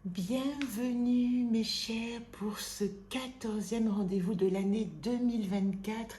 Bienvenue mes chers pour ce 14e rendez-vous de l'année 2024.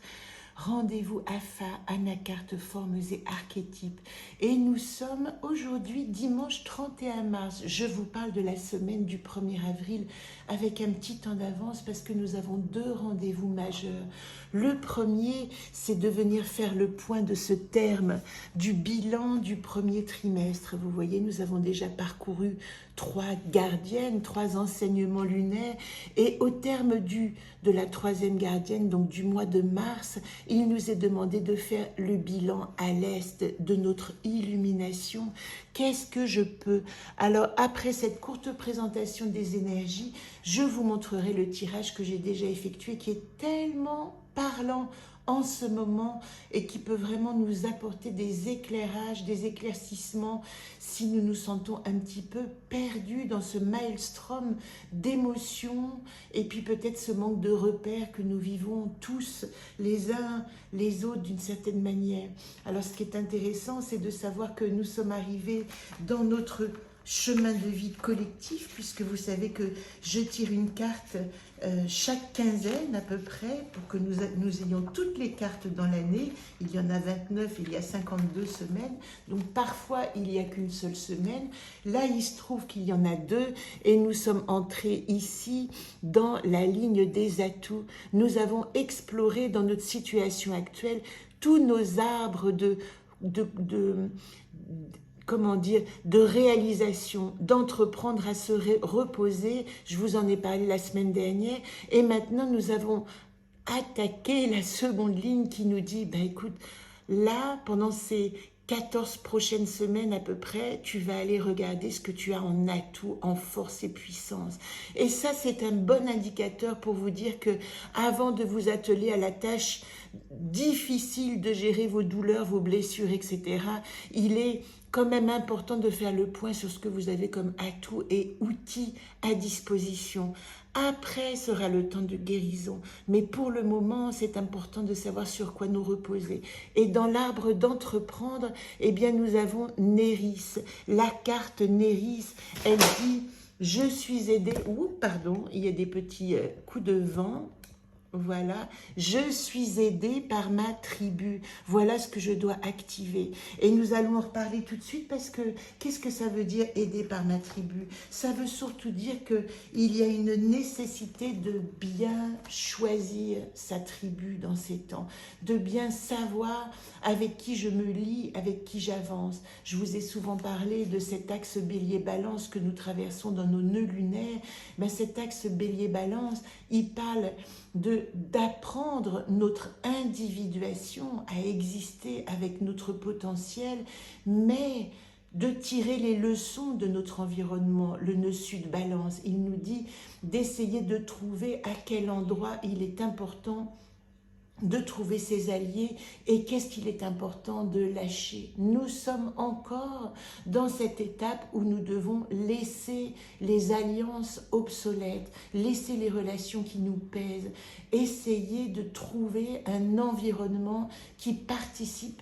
Rendez-vous AFA, Anacartes, formes et archétypes. Et nous sommes aujourd'hui dimanche 31 mars. Je vous parle de la semaine du 1er avril avec un petit temps d'avance parce que nous avons deux rendez-vous majeurs. Le premier, c'est de venir faire le point de ce terme du bilan du premier trimestre. Vous voyez, nous avons déjà parcouru 3 gardiennes, 3 enseignements lunaires et au terme de la 3e gardienne, donc du mois de mars, il nous est demandé de faire le bilan à l'est de notre illumination. Qu'est-ce que je peux? Alors, après cette courte présentation des énergies, je vous montrerai le tirage que j'ai déjà effectué qui est tellement parlant en ce moment et qui peut vraiment nous apporter des éclairages, des éclaircissements si nous nous sentons un petit peu perdus dans ce maelstrom d'émotions et puis peut-être ce manque de repères que nous vivons tous les uns les autres d'une certaine manière. Alors ce qui est intéressant, c'est de savoir que nous sommes arrivés dans notre chemin de vie collectif, puisque vous savez que je tire une carte chaque quinzaine à peu près, pour que nous ayons toutes les cartes dans l'année. Il y en a 29, il y a 52 semaines, donc parfois il n'y a qu'une seule semaine. Là, il se trouve qu'il y en a deux, et nous sommes entrés ici dans la ligne des atouts. Nous avons exploré dans notre situation actuelle tous nos arbres comment dire, de réalisation, d'entreprendre à se reposer. Je vous en ai parlé la semaine dernière. Et maintenant, nous avons attaqué la seconde ligne qui nous dit, bah écoute, là, pendant ces 14 prochaines semaines à peu près, tu vas aller regarder ce que tu as en atout, en force et puissance. Et ça, c'est un bon indicateur pour vous dire que avant de vous atteler à la tâche difficile de gérer vos douleurs, vos blessures, etc., il est quand même important de faire le point sur ce que vous avez comme atout et outils à disposition. Après sera le temps de guérison, mais pour le moment, c'est important de savoir sur quoi nous reposer. Et dans l'arbre d'entreprendre, eh bien, nous avons Néris. La carte Néris, elle dit « Je suis aidée ». Ouh, pardon, il y a des petits coups de vent. Voilà, je suis aidée par ma tribu. Voilà ce que je dois activer. Et nous allons en reparler tout de suite parce que qu'est-ce que ça veut dire aider par ma tribu? Ça veut surtout dire qu'il y a une nécessité de bien choisir sa tribu dans ces temps, de bien savoir avec qui je me lie, avec qui j'avance. Je vous ai souvent parlé de cet axe bélier-balance que nous traversons dans nos nœuds lunaires. Ben, cet axe bélier-balance, il parle d'apprendre notre individuation à exister avec notre potentiel, mais de tirer les leçons de notre environnement. Le nœud sud balance, il nous dit d'essayer de trouver à quel endroit il est important de trouver ses alliés et qu'est-ce qu'il est important de lâcher. Nous sommes encore dans cette étape où nous devons laisser les alliances obsolètes, laisser les relations qui nous pèsent, essayer de trouver un environnement qui participe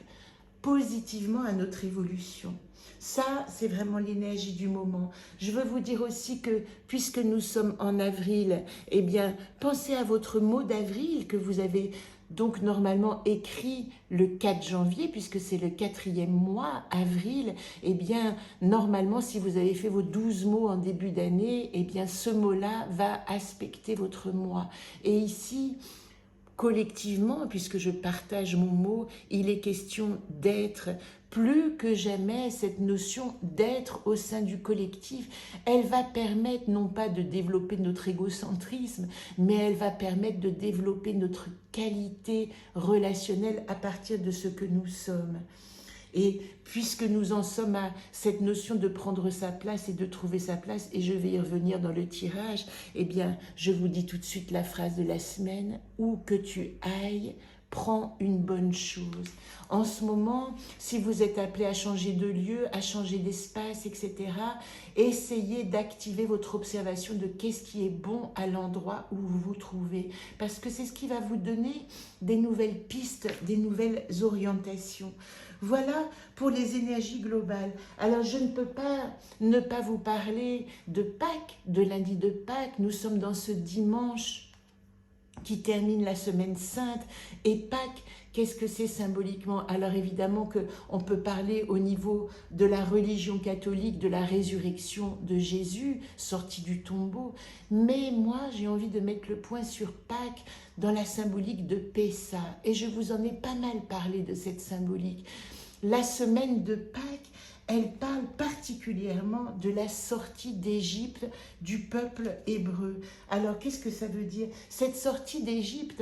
positivement à notre évolution. Ça, c'est vraiment l'énergie du moment. Je veux vous dire aussi que, puisque nous sommes en avril, eh bien, pensez à votre mot d'avril que vous avez donc normalement écrit le 4 janvier, puisque c'est le 4e mois, avril. Eh bien, normalement, si vous avez fait vos 12 mots en début d'année, eh bien, ce mot-là va aspecter votre mois. Et ici, collectivement, puisque je partage mon mot, il est question d'être. Plus que jamais, cette notion d'être au sein du collectif, elle va permettre non pas de développer notre égocentrisme, mais elle va permettre de développer notre qualité relationnelle à partir de ce que nous sommes. Et puisque nous en sommes à cette notion de prendre sa place et de trouver sa place, et je vais y revenir dans le tirage, eh bien, je vous dis tout de suite la phrase de la semaine, où que tu ailles, prends une bonne chose. En ce moment, si vous êtes appelé à changer de lieu, à changer d'espace, etc., essayez d'activer votre observation de qu'est-ce qui est bon à l'endroit où vous vous trouvez. Parce que c'est ce qui va vous donner des nouvelles pistes, des nouvelles orientations. Voilà pour les énergies globales. Alors je ne peux pas ne pas vous parler de Pâques, de lundi de Pâques. Nous sommes dans ce dimanche qui termine la semaine sainte. Et Pâques, qu'est-ce que c'est symboliquement? Alors évidemment qu'on peut parler au niveau de la religion catholique, de la résurrection de Jésus, sorti du tombeau. Mais moi, j'ai envie de mettre le point sur Pâques dans la symbolique de Pessa. Et je vous en ai pas mal parlé de cette symbolique. La semaine de Pâques, elle parle particulièrement de la sortie d'Égypte du peuple hébreu. Alors, qu'est-ce que ça veut dire? Cette sortie d'Égypte,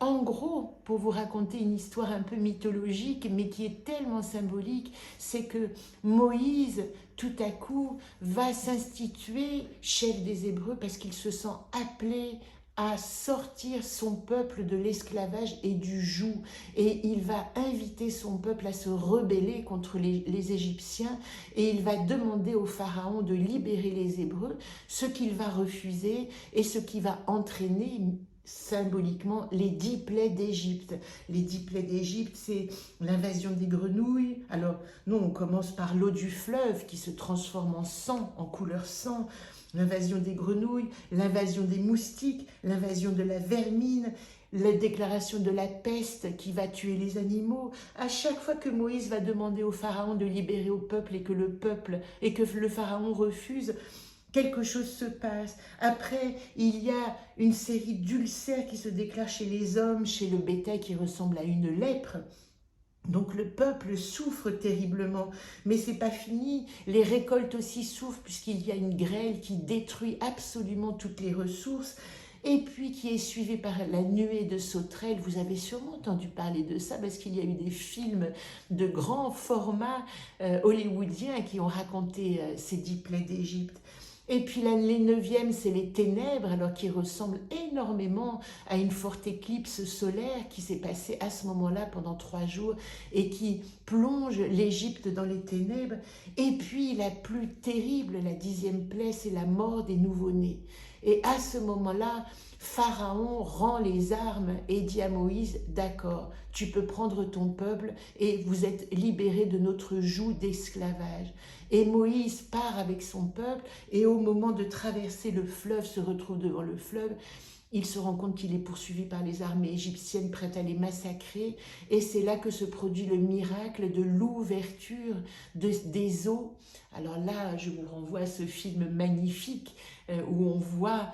en gros, pour vous raconter une histoire un peu mythologique, mais qui est tellement symbolique, c'est que Moïse, tout à coup, va s'instituer chef des Hébreux parce qu'il se sent appelé à sortir son peuple de l'esclavage et du joug. Et il va inviter son peuple à se rebeller contre les Égyptiens et il va demander au Pharaon de libérer les Hébreux, ce qu'il va refuser et ce qui va entraîner symboliquement les 10 plaies d'Égypte. Les 10 plaies d'Égypte, c'est l'invasion des grenouilles. Alors, nous, on commence par l'eau du fleuve qui se transforme en sang, en couleur sang. L'invasion des grenouilles, l'invasion des moustiques, l'invasion de la vermine, la déclaration de la peste qui va tuer les animaux. À chaque fois que Moïse va demander au Pharaon de libérer au peuple et que le Pharaon refuse, quelque chose se passe. Après, il y a une série d'ulcères qui se déclarent chez les hommes, chez le bétail qui ressemble à une lèpre. Donc le peuple souffre terriblement, mais c'est pas fini. Les récoltes aussi souffrent puisqu'il y a une grêle qui détruit absolument toutes les ressources et puis qui est suivie par la nuée de sauterelles. Vous avez sûrement entendu parler de ça parce qu'il y a eu des films de grand format hollywoodiens qui ont raconté ces 10 plaies d'Égypte. Et puis les 9e, c'est les ténèbres, alors qui ressemblent énormément à une forte éclipse solaire qui s'est passée à ce moment-là pendant 3 jours et qui plonge l'Égypte dans les ténèbres. Et puis la plus terrible, la 10e plaie, c'est la mort des nouveau-nés. Et à ce moment-là, Pharaon rend les armes et dit à Moïse, d'accord, tu peux prendre ton peuple et vous êtes libérés de notre joug d'esclavage. Et Moïse part avec son peuple et au moment de traverser le fleuve, se retrouve devant le fleuve, il se rend compte qu'il est poursuivi par les armées égyptiennes prêtes à les massacrer et c'est là que se produit le miracle de l'ouverture des eaux. Alors là, je vous renvoie à ce film magnifique où on voit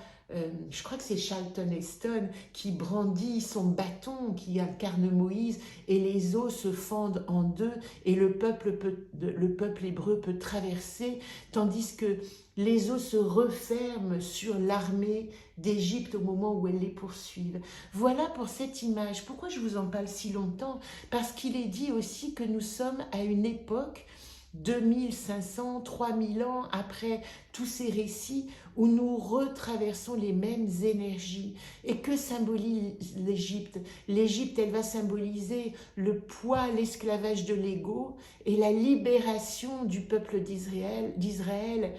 je crois que c'est Charlton Heston qui brandit son bâton qui incarne Moïse et les eaux se fendent en deux et le peuple hébreu peut traverser tandis que les eaux se referment sur l'armée d'Égypte au moment où elles les poursuivent. Voilà pour cette image. Pourquoi je vous en parle si longtemps? Parce qu'il est dit aussi que nous sommes à une époque 2500, 3000 ans après tous ces récits où nous retraversons les mêmes énergies. Et que symbolise l'Égypte? L'Égypte, elle va symboliser le poids, l'esclavage de l'ego et la libération du peuple d'Israël.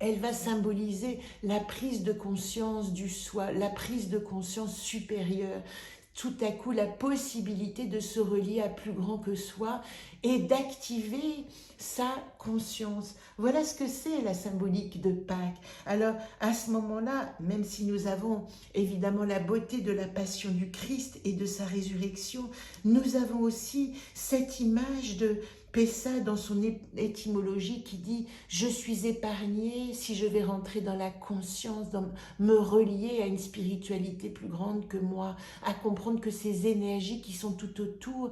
Elle va symboliser la prise de conscience du soi, la prise de conscience supérieure. Tout à coup, la possibilité de se relier à plus grand que soi et d'activer sa conscience. Voilà ce que c'est la symbolique de Pâques. Alors, à ce moment-là, même si nous avons évidemment la beauté de la passion du Christ et de sa résurrection, nous avons aussi cette image de Pessa dans son étymologie qui dit « Je suis épargné si je vais rentrer dans la conscience, me relier à une spiritualité plus grande que moi, à comprendre que ces énergies qui sont tout autour,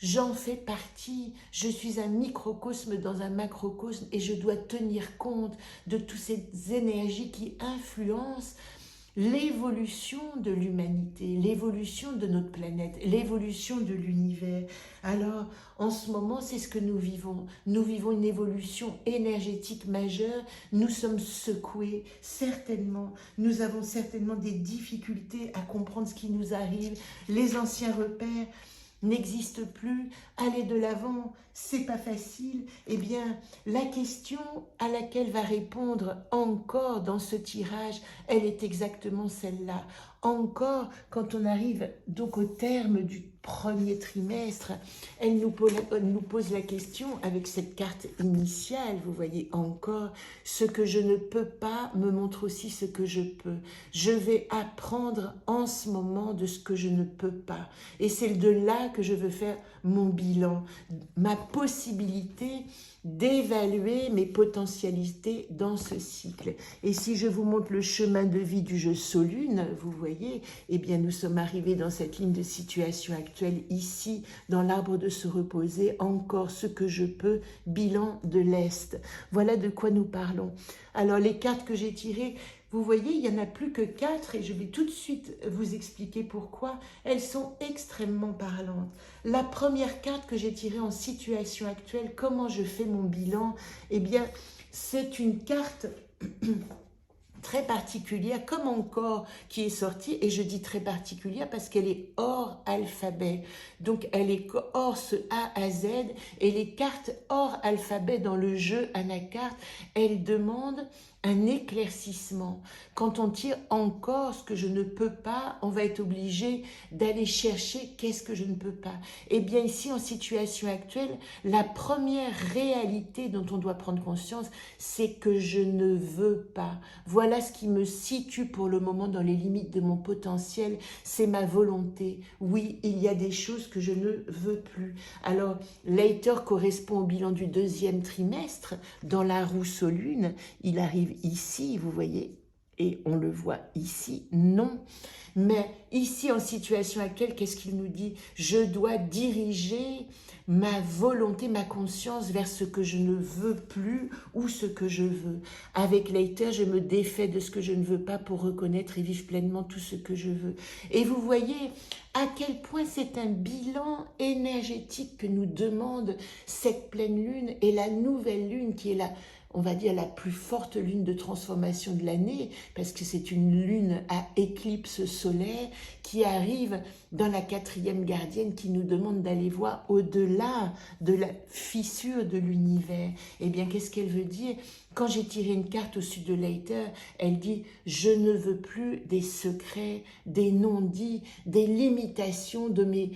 j'en fais partie, je suis un microcosme dans un macrocosme et je dois tenir compte de toutes ces énergies qui influencent l'évolution de l'humanité, l'évolution de notre planète, l'évolution de l'univers. Alors, en ce moment, c'est ce que nous vivons. Nous vivons une évolution énergétique majeure. Nous sommes secoués, certainement. Nous avons certainement des difficultés à comprendre ce qui nous arrive. Les anciens repères n'existe plus, aller de l'avant, c'est pas facile. Eh bien, la question à laquelle va répondre encore dans ce tirage, elle est exactement celle-là. Encore, quand on arrive donc au terme du premier trimestre, elle nous pose la question avec cette carte initiale, vous voyez encore, ce que je ne peux pas me montre aussi ce que je peux. Je vais apprendre en ce moment de ce que je ne peux pas. Et c'est de là que je veux faire mon bilan, ma possibilité d'évaluer mes potentialités dans ce cycle. Et si je vous montre le chemin de vie du jeu Solune, vous voyez, eh bien nous sommes arrivés dans cette ligne de situation actuelle ici, dans l'arbre de se reposer, encore ce que je peux, bilan de l'Est. Voilà de quoi nous parlons. Alors les cartes que j'ai tirées, vous voyez, il n'y en a plus que 4 et je vais tout de suite vous expliquer pourquoi. Elles sont extrêmement parlantes. La première carte que j'ai tirée en situation actuelle, comment je fais mon bilan, eh bien, c'est une carte très particulière, comme encore qui est sortie, et je dis très particulière parce qu'elle est hors alphabet. Donc elle est hors ce A à Z, et les cartes hors alphabet dans le jeu Anacarte, elles demandent un éclaircissement. Quand on tire encore ce que je ne peux pas, on va être obligé d'aller chercher qu'est-ce que je ne peux pas. Eh bien ici, en situation actuelle, la première réalité dont on doit prendre conscience, c'est que je ne veux pas. Voilà ce qui me situe pour le moment dans les limites de mon potentiel, c'est ma volonté. Oui, il y a des choses que je ne veux plus. Alors, later correspond au bilan du deuxième trimestre, dans la roue Solune, il arrive ici, vous voyez, et on le voit ici, non. Mais ici, en situation actuelle, qu'est-ce qu'il nous dit? Je dois diriger ma volonté, ma conscience vers ce que je ne veux plus ou ce que je veux. Avec later, je me défais de ce que je ne veux pas pour reconnaître et vivre pleinement tout ce que je veux. Et vous voyez à quel point c'est un bilan énergétique que nous demande cette pleine lune et la nouvelle lune qui est là. On va dire la plus forte lune de transformation de l'année, parce que c'est une lune à éclipse solaire qui arrive dans la 4e gardienne qui nous demande d'aller voir au-delà de la fissure de l'univers. Eh bien, qu'est-ce qu'elle veut dire? Quand j'ai tiré une carte au sud de Later, elle dit « Je ne veux plus des secrets, des non-dits, des limitations de mes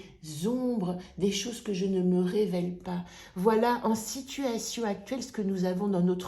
ombres, des choses que je ne me révèle pas. » Voilà en situation actuelle ce que nous avons dans notre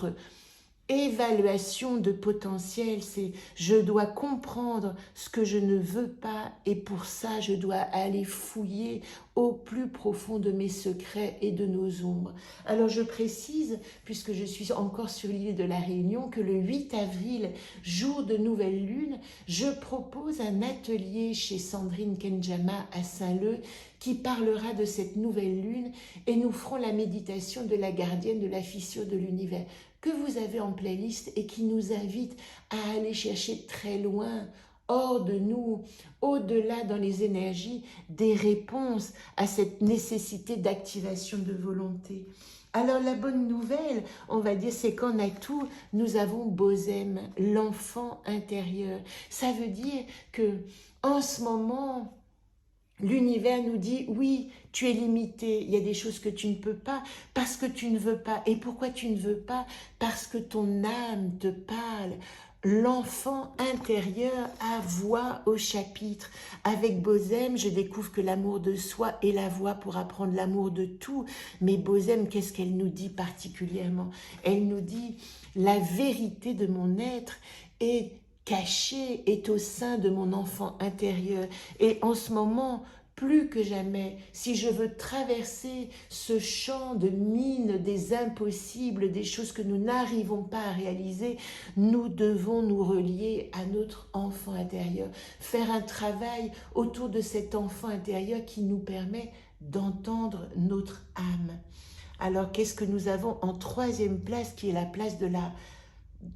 évaluation de potentiel, c'est je dois comprendre ce que je ne veux pas et pour ça je dois aller fouiller au plus profond de mes secrets et de nos ombres. Alors je précise, puisque je suis encore sur l'île de la Réunion, que le 8 avril, jour de nouvelle lune, je propose un atelier chez Sandrine Kenjama à Saint-Leu qui parlera de cette nouvelle lune et nous ferons la méditation de la gardienne de la fissure de l'univers que vous avez en playlist et qui nous invite à aller chercher très loin, hors de nous, au-delà dans les énergies, des réponses à cette nécessité d'activation de volonté. Alors la bonne nouvelle, on va dire, c'est qu'en atout, nous avons Bosem, l'enfant intérieur. Ça veut dire que en ce moment, l'univers nous dit, oui, tu es limité, il y a des choses que tu ne peux pas parce que tu ne veux pas. Et pourquoi tu ne veux pas? Parce que ton âme te parle. L'enfant intérieur a voix au chapitre. Avec Bosem, je découvre que l'amour de soi est la voie pour apprendre l'amour de tout. Mais Bosem, qu'est-ce qu'elle nous dit particulièrement? Elle nous dit, la vérité de mon être est caché, est au sein de mon enfant intérieur. Et en ce moment, plus que jamais, si je veux traverser ce champ de mine des impossibles, des choses que nous n'arrivons pas à réaliser, nous devons nous relier à notre enfant intérieur, faire un travail autour de cet enfant intérieur qui nous permet d'entendre notre âme. Alors, qu'est-ce que nous avons en 3e place, qui est la place de la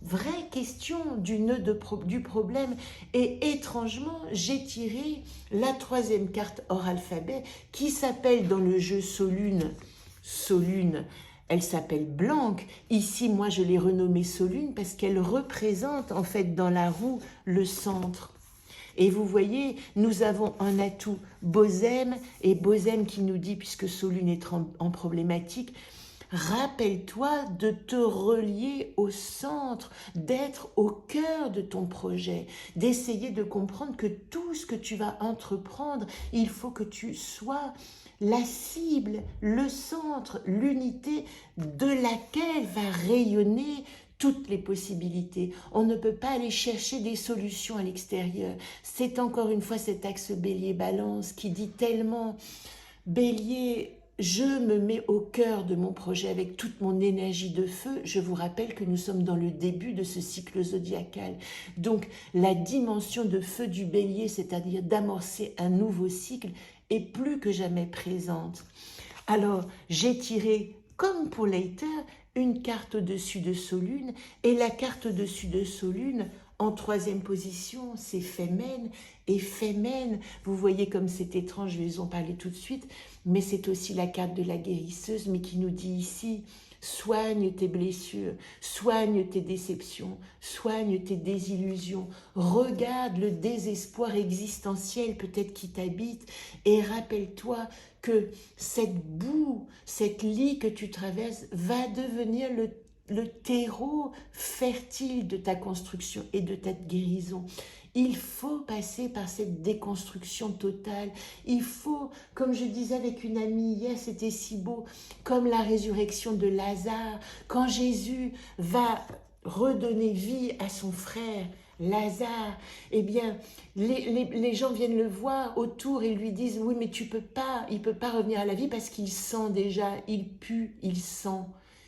vraie question du nœud du problème? Et étrangement, j'ai tiré la 3e carte hors alphabet qui s'appelle dans le jeu Solune, elle s'appelle Blanque. Ici, moi, je l'ai renommée Solune parce qu'elle représente en fait dans la roue le centre. Et vous voyez, nous avons un atout Bosem, et Bosem qui nous dit, puisque Solune est en problématique, Rappelle-toi de te relier au centre, d'être au cœur de ton projet, d'essayer de comprendre que tout ce que tu vas entreprendre, il faut que tu sois la cible, le centre, l'unité de laquelle va rayonner toutes les possibilités. On ne peut pas aller chercher des solutions à l'extérieur. C'est encore une fois cet axe bélier-balance qui dit tellement, Bélier, je me mets au cœur de mon projet avec toute mon énergie de feu. Je vous rappelle que nous sommes dans le début de ce cycle zodiacal. Donc, la dimension de feu du bélier, c'est-à-dire d'amorcer un nouveau cycle, est plus que jamais présente. Alors, j'ai tiré, comme pour Leiter, une carte au-dessus de Solune, et la carte au-dessus de Solune, en troisième position, c'est Femen, et Femen, vous voyez comme c'est étrange, je vais vous en parler tout de suite, mais c'est aussi la carte de la guérisseuse, mais qui nous dit ici, soigne tes blessures, soigne tes déceptions, soigne tes désillusions, regarde le désespoir existentiel peut-être qui t'habite, et rappelle-toi que cette boue, cette lie que tu traverses va devenir le terreau fertile de ta construction et de ta guérison. Il faut passer par cette déconstruction totale. Il faut, comme je disais avec une amie hier, c'était si beau, comme la résurrection de Lazare, quand Jésus va redonner vie à son frère, Lazare, eh bien, les gens viennent le voir autour et lui disent, oui, mais tu peux pas, il peut pas revenir à la vie parce qu'il sent déjà, il pue, il sent.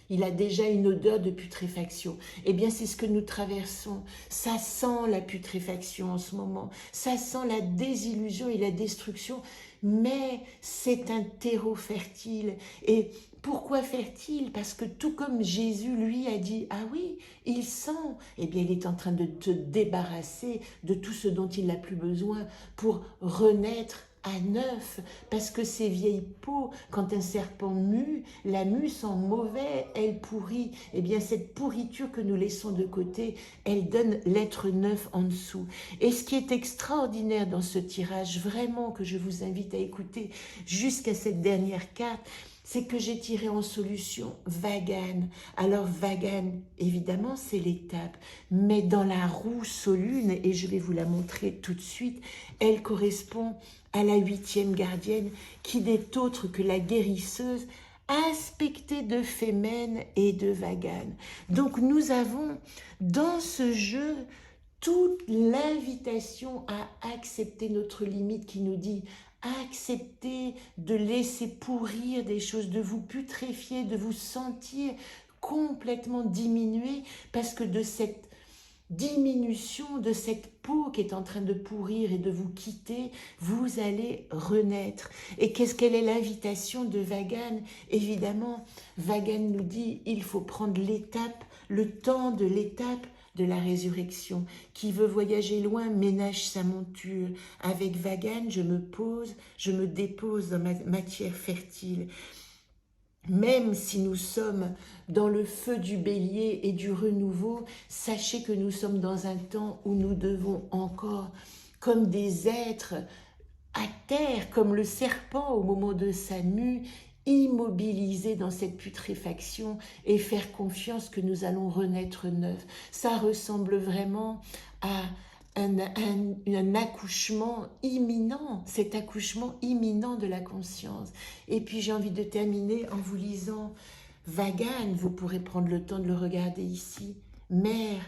Il a déjà une odeur de putréfaction. Eh bien, c'est ce que nous traversons. Ça sent la putréfaction en ce moment. Ça sent la désillusion et la destruction. Mais c'est un terreau fertile. Et pourquoi fertile? Parce que tout comme Jésus, lui, a dit, ah oui, il sent. Eh bien, il est en train de te débarrasser de tout ce dont il n'a plus besoin pour renaître à neuf, parce que ces vieilles peaux, quand un serpent mue, la mue sent mauvais, elle pourrit. Eh bien, cette pourriture que nous laissons de côté, elle donne l'être neuf en dessous. Et ce qui est extraordinaire dans ce tirage, vraiment que je vous invite à écouter jusqu'à cette dernière carte, c'est que j'ai tiré en solution Vagan. Alors Vagan, évidemment, c'est l'étape, mais dans la roue Solune, et je vais vous la montrer tout de suite, elle correspond à la 8e gardienne, qui n'est autre que la guérisseuse, aspectée de Femen et de Vagan. Donc nous avons dans ce jeu toute l'invitation à accepter notre limite qui nous dit accepter de laisser pourrir des choses, de vous putréfier, de vous sentir complètement diminué parce que de cette diminution, de cette peau qui est en train de pourrir et de vous quitter, vous allez renaître. Et quelle est l'invitation de Vagan? Évidemment, Vagan nous dit il faut prendre l'étape, le temps de l'étape de la résurrection. Qui veut voyager loin, ménage sa monture. Avec Vagan, je me pose, je me dépose dans ma matière fertile. Même si nous sommes dans le feu du bélier et du renouveau, sachez que nous sommes dans un temps où nous devons encore, comme des êtres à terre, comme le serpent au moment de sa mue, immobilisés dans cette putréfaction et faire confiance que nous allons renaître neuf. Ça ressemble vraiment à un accouchement imminent, cet accouchement imminent de la conscience. Et puis j'ai envie de terminer en vous lisant Vagan, vous pourrez prendre le temps de le regarder ici. Mère,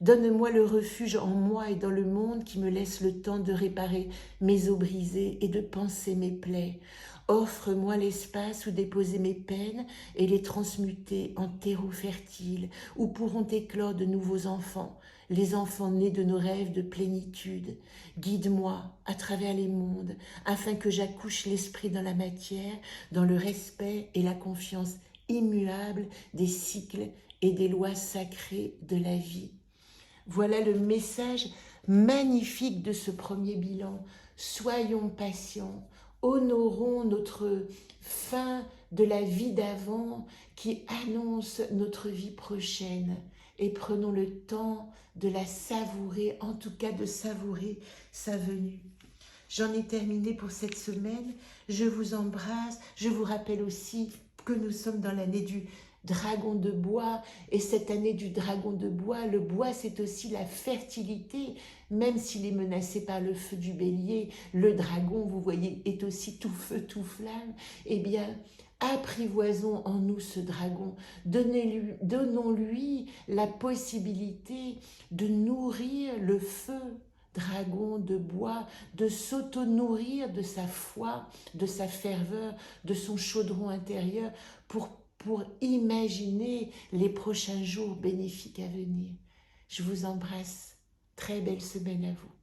donne-moi le refuge en moi et dans le monde qui me laisse le temps de réparer mes os brisés et de panser mes plaies. Offre-moi l'espace où déposer mes peines et les transmuter en terreau fertile, où pourront éclore de nouveaux enfants, les enfants nés de nos rêves de plénitude. Guide-moi à travers les mondes, afin que j'accouche l'esprit dans la matière, dans le respect et la confiance immuable des cycles et des lois sacrées de la vie. Voilà le message magnifique de ce premier bilan. Soyons patients, honorons notre fin de la vie d'avant qui annonce notre vie prochaine et prenons le temps de la savourer, en tout cas de savourer sa venue. J'en ai terminé pour cette semaine. Je vous embrasse. Je vous rappelle aussi que nous sommes dans l'année du dragon de bois, et cette année du dragon de bois, le bois c'est aussi la fertilité, même s'il est menacé par le feu du bélier, le dragon, vous voyez, est aussi tout feu, tout flamme. Eh bien, apprivoisons en nous ce dragon, donnons-lui la possibilité de nourrir le feu dragon de bois, de s'auto-nourrir de sa foi, de sa ferveur, de son chaudron intérieur pour imaginer les prochains jours bénéfiques à venir. Je vous embrasse. Très belle semaine à vous.